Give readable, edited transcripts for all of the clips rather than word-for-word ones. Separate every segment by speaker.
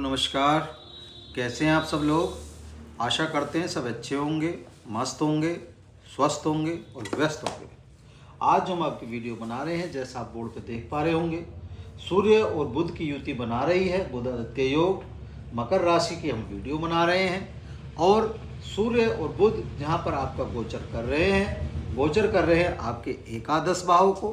Speaker 1: नमस्कार। कैसे हैं आप सब लोग। आशा करते हैं सब अच्छे होंगे, मस्त होंगे, स्वस्थ होंगे और व्यस्त होंगे। आज जो हम आपकी वीडियो बना रहे हैं, जैसा आप बोर्ड पे देख पा रहे होंगे, सूर्य और बुध की युति बना रही है, बुध आदित्य योग। मकर राशि की हम वीडियो बना रहे हैं और सूर्य और बुध जहाँ पर आपका गोचर कर रहे हैं आपके एकादश भाव को।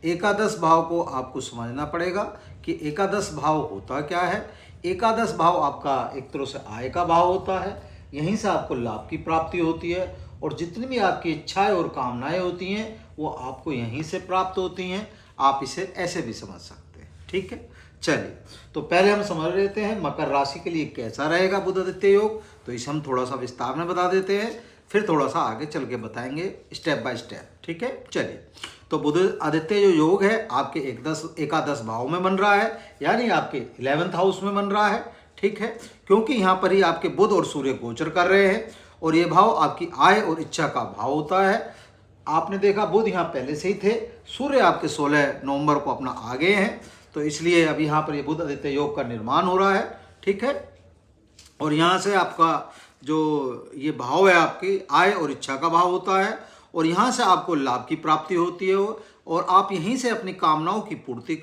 Speaker 1: एकादश भाव को आपको समझना पड़ेगा कि एकादश भाव होता क्या है। एकादश भाव आपका एक तरह से आय का भाव होता है, यहीं से आपको लाभ की प्राप्ति होती है और जितनी भी आपकी इच्छाएं और कामनाएं होती हैं वो आपको यहीं से प्राप्त होती हैं। आप इसे ऐसे भी समझ सकते हैं, ठीक है। चलिए, तो पहले हम समझ लेते हैं मकर राशि के लिए कैसा रहेगा बुध आदित्य योग। तो इसे हम थोड़ा सा विस्तार में बता देते हैं, फिर थोड़ा सा आगे चल के बताएंगे स्टेप बाय स्टेप, ठीक है। चलिए, तो बुध आदित्य जो योग है आपके एकादश भाव में बन रहा है, यानी आपके 11th हाउस में बन रहा है, ठीक है। क्योंकि यहाँ पर ही आपके बुध और सूर्य गोचर कर रहे हैं और ये भाव आपकी आय और इच्छा का भाव होता है। आपने देखा बुध यहाँ पहले से ही थे, सूर्य आपके 16 नवंबर को अपना आ गए हैं, तो इसलिए अब यहाँ पर ये बुध आदित्य योग का निर्माण हो रहा है, ठीक है। और यहाँ से आपका जो ये भाव है आपकी आय और इच्छा का भाव होता है और यहाँ से आपको लाभ की प्राप्ति होती है और आप यहीं से अपनी कामनाओं की पूर्ति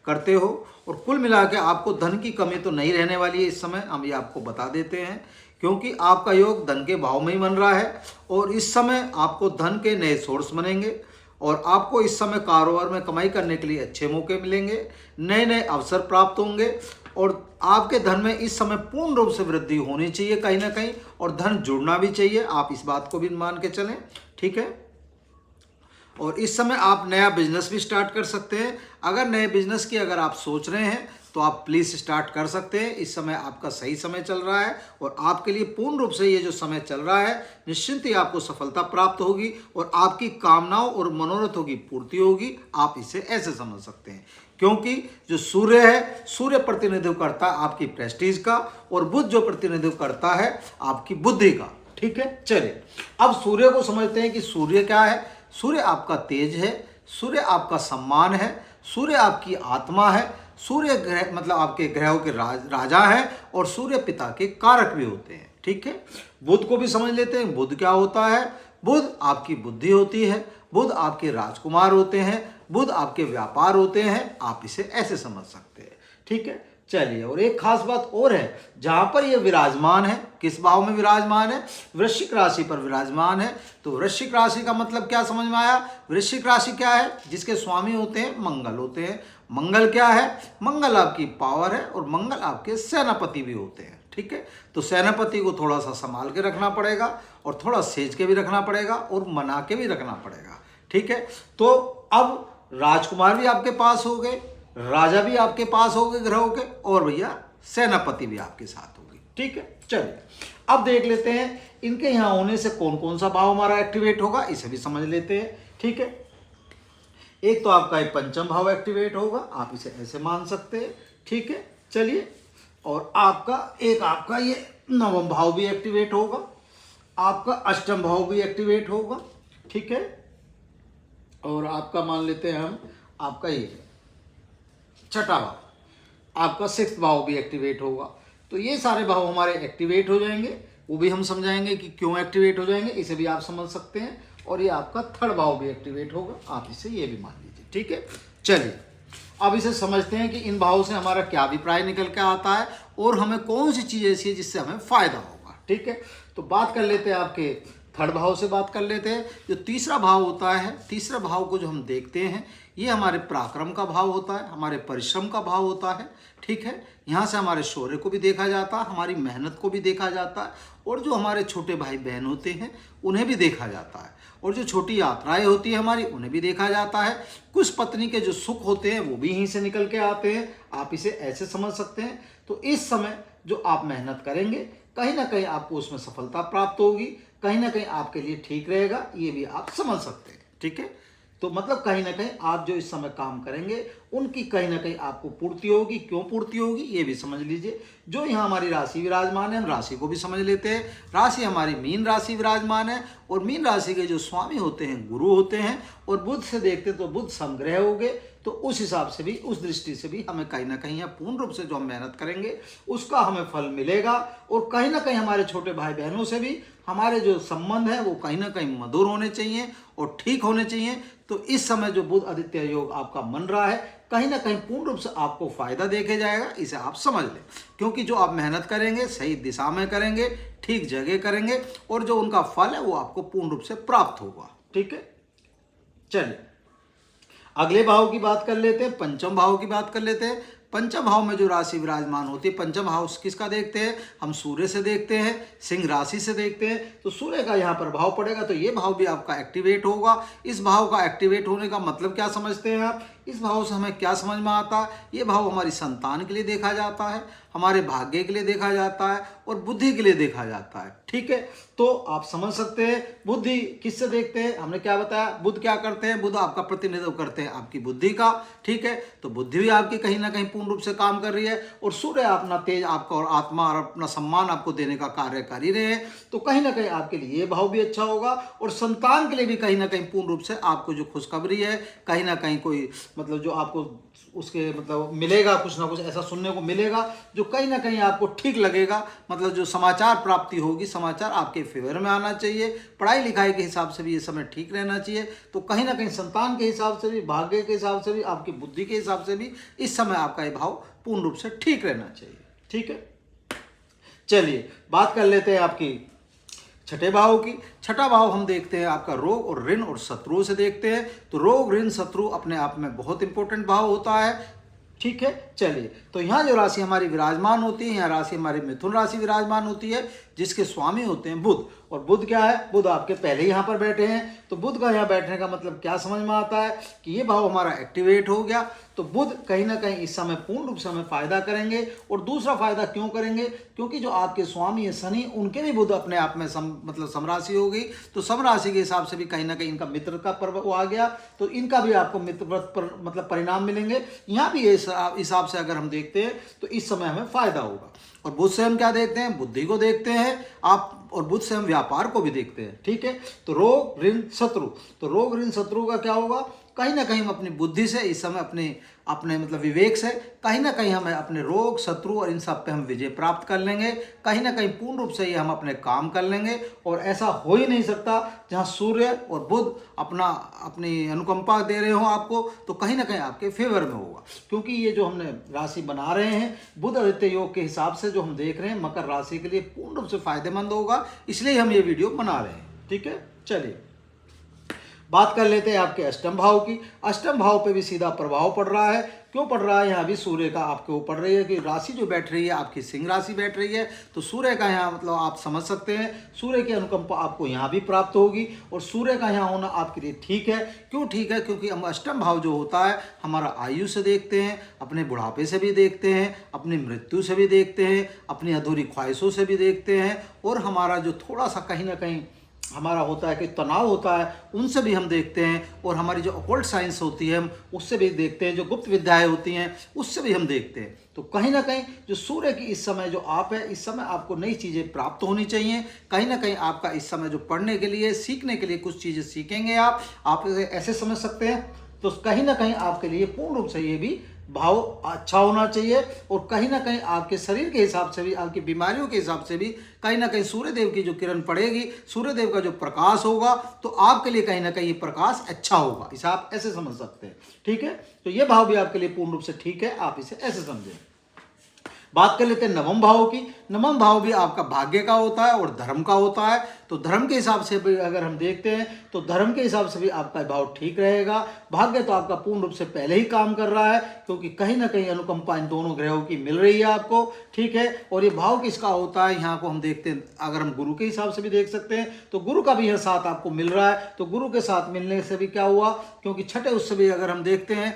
Speaker 1: करते हो। और कुल मिला के आपको धन की कमी तो नहीं रहने वाली है इस समय, हम ये आपको बता देते हैं, क्योंकि आपका योग धन के भाव में ही बन रहा है और इस समय आपको धन के नए सोर्स बनेंगे और आपको इस समय कारोबार में कमाई करने के लिए अच्छे मौके मिलेंगे, नए नए अवसर प्राप्त होंगे और आपके धन में इस समय पूर्ण रूप से वृद्धि होनी चाहिए कहीं ना कहीं, और धन जुड़ना भी चाहिए। आप इस बात को भी मान के चलें, ठीक है। और इस समय आप नया बिजनेस भी स्टार्ट कर सकते हैं। अगर नए बिजनेस की अगर आप सोच रहे हैं तो आप प्लीज़ स्टार्ट कर सकते हैं। इस समय आपका सही समय चल रहा है और आपके लिए पूर्ण रूप से ये जो समय चल रहा है निश्चिंत ही आपको सफलता प्राप्त होगी और आपकी कामनाओं और मनोरथों की पूर्ति होगी। आप इसे ऐसे समझ सकते हैं, क्योंकि जो सूर्य है, सूर्य प्रतिनिधित्व करता है आपकी प्रेस्टीज का और बुध जो प्रतिनिधित्व करता है आपकी बुद्धि का, ठीक है। चलिए, अब सूर्य को समझते हैं कि सूर्य क्या है। सूर्य आपका तेज है, सूर्य आपका सम्मान है, सूर्य आपकी आत्मा है, सूर्य ग्रह मतलब आपके ग्रहों के राजा है और सूर्य पिता के कारक भी होते हैं, ठीक है। बुध को भी समझ लेते हैं। बुध क्या होता है। बुध आपकी बुद्धि होती है, बुध आपके राजकुमार होते हैं, बुध आपके व्यापार होते हैं। आप इसे ऐसे समझ सकते हैं, ठीक है। चलिए, और एक खास बात और है, जहां पर ये विराजमान है, किस भाव में विराजमान है, वृश्चिक राशि पर विराजमान है। तो वृश्चिक राशि का मतलब क्या समझ में आया। वृश्चिक राशि क्या है, जिसके स्वामी होते हैं मंगल होते हैं। मंगल क्या है, मंगल आपकी पावर है और मंगल आपके सेनापति भी होते हैं, ठीक है। तो सेनापति को थोड़ा सा संभाल के रखना पड़ेगा और थोड़ा सेज के भी रखना पड़ेगा और मना के भी रखना पड़ेगा, ठीक है। तो अब राजकुमार भी आपके पास हो गए, राजा भी आपके पास हो गए ग्रहों के, और भैया सेनापति भी आपके साथ होगी, ठीक है। चलिए, अब देख लेते हैं इनके यहाँ होने से कौन कौन सा भाव हमारा एक्टिवेट होगा, इसे भी समझ लेते हैं, ठीक है। एक तो आपका एक पंचम भाव एक्टिवेट होगा, आप इसे ऐसे मान सकते हैं, ठीक है। चलिए, और आपका ये नवम भाव भी एक्टिवेट होगा, आपका अष्टम भाव भी एक्टिवेट होगा, ठीक है। और आपका मान लेते हैं हम, आपका ये छठा भाव, आपका 6th भाव भी एक्टिवेट होगा। तो ये सारे भाव हमारे एक्टिवेट हो जाएंगे, वो भी हम समझाएंगे कि क्यों एक्टिवेट हो जाएंगे, इसे भी आप समझ सकते हैं। और ये आपका 3rd भाव भी एक्टिवेट होगा, आप इसे ये भी मान लीजिए, ठीक है। चलिए, अब इसे समझते हैं कि इन भावों से हमारा क्या अभिप्राय निकल के आता है और हमें कौन सी चीज़ ऐसी है जिससे हमें फायदा होगा, ठीक है। तो बात कर लेते हैं, आपके 3rd भाव से बात कर लेते हैं। जो तीसरा भाव होता है, तीसरा भाव को जो हम देखते हैं, ये हमारे पराक्रम का भाव होता है, हमारे परिश्रम का भाव होता है, ठीक है। यहाँ से हमारे शौर्य को भी देखा जाता है, हमारी मेहनत को भी देखा जाता है और जो हमारे छोटे भाई बहन होते हैं उन्हें भी देखा जाता है और जो छोटी यात्राएं होती है हमारी, उन्हें भी देखा जाता है। कुछ पत्नी के जो सुख होते हैं वो भी यहीं से निकल के आते हैं, आप इसे ऐसे समझ सकते हैं। तो इस समय जो आप मेहनत करेंगे, कहीं ना कहीं आपको उसमें सफलता प्राप्त होगी, कहीं ना कहीं आपके लिए ठीक रहेगा, ये भी आप समझ सकते हैं, ठीक है। तो मतलब कहीं ना कहीं आप जो इस समय काम करेंगे उनकी कहीं ना कहीं आपको पूर्ति होगी। क्यों पूर्ति होगी ये भी समझ लीजिए, जो यहाँ हमारी राशि विराजमान है, हम राशि को भी समझ लेते हैं। राशि हमारी मीन राशि विराजमान है और मीन राशि के जो स्वामी होते हैं गुरु होते हैं, और बुध से देखते तो बुध समग्रह हो गए, तो उस हिसाब से भी, उस दृष्टि से भी हमें कहीं ना कहीं या पूर्ण रूप से जो हम मेहनत करेंगे उसका हमें फल मिलेगा। और कहीं ना कहीं हमारे छोटे भाई बहनों से भी हमारे जो संबंध है वो कहीं ना कहीं मधुर होने चाहिए और ठीक होने चाहिए। तो इस समय जो बुध आदित्य योग आपका मन रहा है, कहीं ना कहीं पूर्ण रूप से आपको फायदा देके जाएगा, इसे आप समझ लें। क्योंकि जो आप मेहनत करेंगे सही दिशा में करेंगे, ठीक जगह करेंगे, और जो उनका फल है वो आपको पूर्ण रूप से प्राप्त होगा। ठीक है, चलिए अगले भाव की बात कर लेते हैं, पंचम भाव की बात कर लेते हैं। पंचम भाव में जो राशि विराजमान होती है, पंचम हाउस किसका देखते हैं हम? सूर्य से देखते हैं, सिंह राशि से देखते हैं। तो सूर्य का यहाँ पर भाव पड़ेगा, तो ये भाव भी आपका एक्टिवेट होगा। इस भाव का एक्टिवेट होने का मतलब क्या समझते हैं आप? इस भाव से हमें क्या समझ में आता है? ये भाव हमारी संतान के लिए देखा जाता है, हमारे भाग्य के लिए देखा जाता है और बुद्धि के लिए देखा जाता है। ठीक है, तो आप समझ सकते हैं बुद्धि किससे देखते हैं। हमने क्या बताया, बुध क्या करते हैं? बुध आपका प्रतिनिधित्व करते हैं आपकी बुद्धि का। ठीक है, तो बुद्धि भी आपकी कहीं ना कहीं पूर्ण रूप से काम कर रही है, और सूर्य अपना तेज आपका और आत्मा और अपना सम्मान आपको देने का कार्य कर ही रहे हैं। तो कहीं ना कहीं आपके लिए ये भाव भी अच्छा होगा, और संतान के लिए भी कहीं ना कहीं पूर्ण रूप से आपको जो खुशखबरी है, कहीं ना कहीं कोई मतलब जो आपको उसके मतलब मिलेगा, कुछ ना कुछ ऐसा सुनने को मिलेगा जो कहीं ना कहीं आपको ठीक लगेगा। मतलब जो समाचार प्राप्ति होगी, समाचार आपके फेवर में आना चाहिए। पढ़ाई लिखाई के हिसाब से भी ये समय ठीक रहना चाहिए। तो कहीं ना कहीं संतान के हिसाब से भी, भाग्य के हिसाब से भी, आपकी बुद्धि के हिसाब से भी इस समय आपका ये भाव पूर्ण रूप से ठीक रहना चाहिए। ठीक है, चलिए बात कर लेते हैं आपकी छठे भाव की। छठा भाव हम देखते हैं आपका रोग और ऋण और शत्रुओं से देखते हैं। तो रोग ऋण शत्रु अपने आप में बहुत इंपॉर्टेंट भाव होता है। ठीक है, चलिए तो यहाँ जो राशि हमारी विराजमान होती है, यहाँ राशि हमारी मिथुन राशि विराजमान होती है, जिसके स्वामी होते हैं बुध। और बुध क्या है? बुध आपके पहले ही यहाँ पर बैठे हैं। तो बुध का यहाँ बैठने का मतलब क्या समझ में आता है कि ये भाव हमारा एक्टिवेट हो गया। तो बुध कहीं ना कहीं इस समय पूर्ण रूप से हमें फायदा करेंगे। और दूसरा फायदा क्यों करेंगे? क्योंकि जो आपके स्वामी है शनि, उनके भी बुध अपने आप में मतलब समराशि हो गई। तो समराशि के हिसाब से भी कहीं ना कहीं इनका मित्र का पर्व आ गया, तो इनका भी आपको मित्रव्रत पर मतलब परिणाम मिलेंगे। यहाँ भी इस हिसाब से अगर हम देखते हैं तो इस समय हमें फायदा होगा। और बुध से हम क्या देखते हैं? बुद्धि को देखते हैं आप, और बुध से हम व्यापार को भी देखते हैं। ठीक है, तो रोग ऋण शत्रु, तो रोग ऋण शत्रु का क्या होगा? कहीं ना कहीं हम अपनी बुद्धि से इस समय अपने मतलब विवेक से कहीं ना कहीं हमें अपने रोग शत्रु और इन सब पे हम विजय प्राप्त कर लेंगे। कहीं ना कहीं पूर्ण रूप से ये हम अपने काम कर लेंगे। और ऐसा हो ही नहीं सकता जहाँ सूर्य और बुध अपनी अनुकंपा दे रहे हो आपको, तो कहीं ना कहीं आपके फेवर में होगा। क्योंकि ये जो हमने राशि बना रहे हैं बुध आदित्य योग के हिसाब से जो हम देख रहे हैं, मकर राशि के लिए पूर्ण रूप से फायदेमंद होगा, इसलिए हम ये वीडियो बना रहे हैं। ठीक है, चलिए बात कर लेते हैं आपके अष्टम भाव की। अष्टम भाव पे भी सीधा प्रभाव पड़ रहा है। क्यों पड़ रहा है? यहाँ भी सूर्य का आपके ऊपर पड़ रही है कि राशि जो बैठ रही है आपकी सिंह राशि बैठ रही है। तो सूर्य का यहाँ मतलब आप समझ सकते हैं, सूर्य की अनुकंपा आपको यहाँ भी प्राप्त होगी। और सूर्य का यहाँ होना आपके लिए ठीक है। क्यों ठीक है? क्योंकि हम अष्टम भाव जो होता है हमारा आयु से देखते हैं, अपने बुढ़ापे से भी देखते हैं, अपनी मृत्यु से भी देखते हैं, अपनी अधूरी ख्वाहिशों से भी देखते हैं, और हमारा जो थोड़ा सा कहीं ना कहीं हमारा होता है कि तनाव होता है, उनसे भी हम देखते हैं। और हमारी जो ऑकल्ट साइंस होती है हम उससे भी देखते हैं, जो गुप्त विद्याएं होती हैं उससे भी हम देखते हैं। तो कहीं ना कहीं जो सूर्य की इस समय जो आप है, इस समय आपको नई चीज़ें प्राप्त होनी चाहिए। कहीं ना कहीं आपका इस समय जो पढ़ने के लिए, सीखने के लिए कुछ चीज़ें सीखेंगे आप ऐसे समझ सकते हैं। तो कहीं ना कहीं आपके लिए पूर्ण रूप से ये भी भाव अच्छा होना चाहिए। और कहीं ना कहीं आपके शरीर के हिसाब से भी, आपकी बीमारियों के हिसाब से भी कहीं ना कहीं सूर्यदेव की जो किरण पड़ेगी, सूर्यदेव का जो प्रकाश होगा, तो आपके लिए कहीं ना कहीं ये प्रकाश अच्छा होगा। इसे आप ऐसे समझ सकते हैं। ठीक है, तो ये भाव भी आपके लिए पूर्ण रूप से ठीक है, आप इसे ऐसे समझें। बात कर लेते हैं नवम भाव की। नवम भाव भी आपका भाग्य का होता है और धर्म का होता है। तो धर्म के हिसाब से भी अगर हम देखते हैं तो धर्म के हिसाब से भी आपका भाव ठीक रहेगा। भाग्य तो आपका पूर्ण रूप से पहले ही काम कर रहा है, क्योंकि कहीं ना कहीं अनुकंपा इन दोनों ग्रहों की मिल रही है आपको। ठीक है, और ये भाव किसका होता है? यहाँ को हम देखते हैं, अगर हम गुरु के हिसाब से भी देख सकते हैं तो गुरु का भी यह साथ आपको मिल रहा है। तो गुरु के साथ मिलने से भी क्या हुआ? क्योंकि छठे उससे भी अगर हम देखते हैं,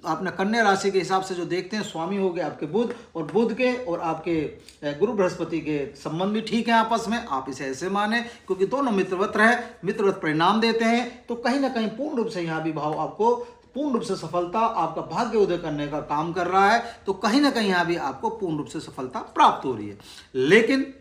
Speaker 1: अपने कन्या राशि के हिसाब से जो देखते हैं, स्वामी हो गए आपके बुध, और बुध के और आपके गुरु बृहस्पति के संबंध भी ठीक है आपस में। आप इसे ऐसे माने, क्योंकि दोनों मित्रवत रहे, मित्रवत परिणाम देते हैं। तो कहीं ना कहीं पूर्ण रूप से यहाँ भी भाव आपको पूर्ण रूप से सफलता, आपका भाग्य उदय करने का काम कर रहा है, तो कहीं ना कहीं यहाँ भी आपको पूर्ण रूप से सफलता प्राप्त हो रही है। लेकिन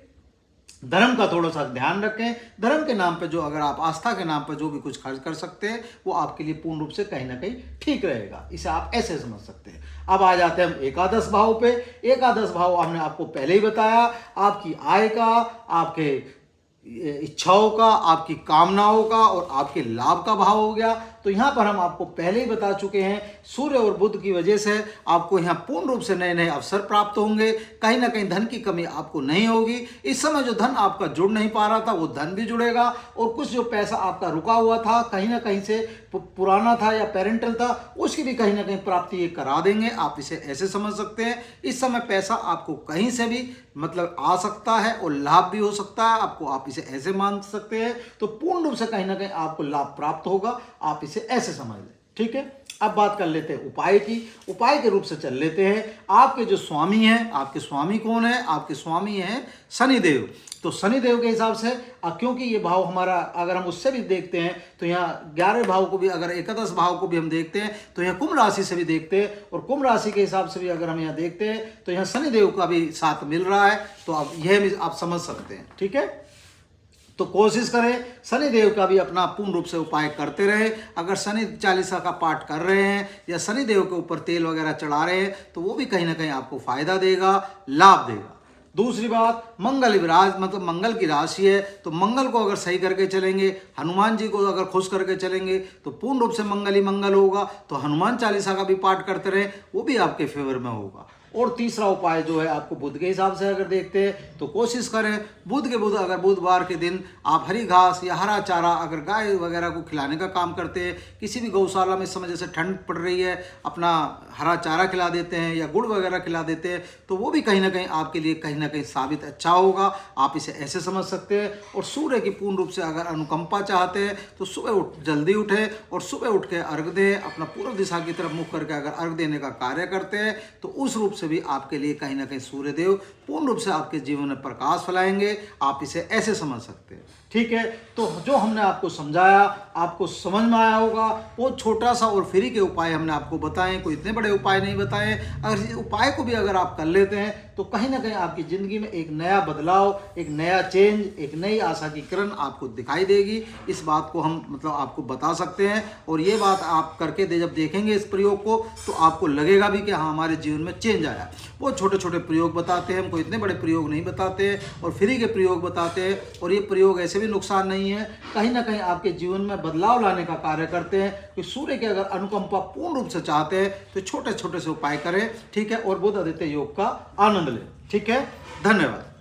Speaker 1: धर्म का थोड़ा सा ध्यान रखें। धर्म के नाम पे जो, अगर आप आस्था के नाम पे जो भी कुछ खर्च कर सकते हैं वो आपके लिए पूर्ण रूप से कहीं ना कहीं ठीक रहेगा। इसे आप ऐसे समझ सकते हैं। अब आ जाते हैं हम एकादश भाव पे। एकादश भाव हमने आपको पहले ही बताया, आपकी आय का, आपके इच्छाओं का, आपकी कामनाओं का और आपके लाभ का भाव हो गया। तो यहाँ पर हम आपको पहले ही बता चुके हैं, सूर्य और बुध की वजह से आपको यहाँ पूर्ण रूप से नए नए अवसर प्राप्त होंगे। कहीं ना कहीं धन की कमी आपको नहीं होगी। इस समय जो धन आपका जुड़ नहीं पा रहा था वो धन भी जुड़ेगा, और कुछ जो पैसा आपका रुका हुआ था, कहीं ना कहीं से पुराना था या पेरेंटल था, उसकी भी कहीं ना कहीं प्राप्ति ये करा देंगे। आप इसे ऐसे समझ सकते हैं, इस समय पैसा आपको कहीं से भी मतलब आ सकता है और लाभ भी हो सकता है आपको, आप इसे ऐसे मान सकते हैं। तो पूर्ण रूप से कहीं ना कहीं आपको लाभ प्राप्त होगा, आप इसे ऐसे समझ लें। ठीक है, अब बात कर लेते हैं उपाय की। उपाय के रूप से चल लेते हैं। आपके जो स्वामी हैं, आपके स्वामी कौन है? आपके स्वामी हैं शनिदेव। तो शनिदेव के हिसाब से क्योंकि ये भाव हमारा, अगर हम उससे भी देखते हैं तो यहाँ 11 भाव को भी, अगर एकादश भाव को भी हम देखते हैं तो यहाँ कुंभ राशि से भी देखते हैं, और कुंभ राशि के हिसाब से भी अगर हम यहाँ देखते हैं तो यहाँ शनिदेव का भी साथ मिल रहा है। तो अब यह भी आप समझ सकते हैं। ठीक है, तो कोशिश करें शनिदेव का भी अपना पूर्ण रूप से उपाय करते रहे। अगर शनि चालीसा का पाठ कर रहे हैं या शनिदेव के ऊपर तेल वगैरह चढ़ा रहे हैं तो वो भी कहीं ना कहीं आपको फायदा देगा, लाभ देगा। दूसरी बात, मंगल विराज, मतलब मंगल की राशि है, तो मंगल को अगर सही करके चलेंगे, हनुमान जी को अगर खुश करके चलेंगे तो पूर्ण रूप से मंगल ही मंगल होगा। तो हनुमान चालीसा का भी पाठ करते रहें, वो भी आपके फेवर में होगा। और तीसरा उपाय जो है आपको बुध के हिसाब से अगर देखते हैं तो कोशिश करें बुध अगर बुधवार के दिन आप हरी घास या हरा चारा अगर गाय वगैरह को खिलाने का काम करते हैं, किसी भी गौशाला में इस समय जैसे ठंड पड़ रही है अपना हरा चारा खिला देते हैं या गुड़ वगैरह खिला देते हैं, तो वो भी कहीं ना कहीं आपके लिए कहीं ना कहीं साबित अच्छा होगा। आप इसे ऐसे समझ सकते हैं। और सूर्य की पूर्ण रूप से अगर अनुकंपा चाहते हैं तो सुबह जल्दी उठे और सुबह उठ के अर्घ दें, अपना पूर्व दिशा की तरफ मुख करके अगर अर्घ देने का कार्य करते हैं तो उस रूप भी आपके लिए कहीं ना कहीं सूर्यदेव पूर्ण रूप से आपके जीवन में प्रकाश फैलाएंगे। आप इसे ऐसे समझ सकते हैं। ठीक है, तो जो हमने आपको समझाया आपको समझ में आया होगा। वो छोटा सा और फ्री के उपाय हमने आपको बताए, कोई इतने बड़े उपाय नहीं बताए। अगर इस उपाय को भी अगर आप कर लेते हैं तो कहीं ना कहीं आपकी ज़िंदगी में एक नया बदलाव, एक नया चेंज, एक नई आशा की किरण आपको दिखाई देगी। इस बात को हम मतलब आपको बता सकते हैं। और ये बात आप करके जब देखेंगे इस प्रयोग को तो आपको लगेगा भी कि हाँ हमारे जीवन में चेंज आया। वो छोटे छोटे प्रयोग बताते हैं, हम कोई इतने बड़े प्रयोग नहीं बताते और फ्री के प्रयोग बताते हैं। और ये प्रयोग ऐसे भी नुकसान नहीं है, कहीं ना कहीं आपके जीवन में बदलाव लाने का कार्य करते हैं। कि सूर्य के अगर अनुकंपा पूर्ण रूप से चाहते हैं तो छोटे छोटे से उपाय करें। ठीक है, और बुध आदित्य योग का आनंद लें। ठीक है, धन्यवाद।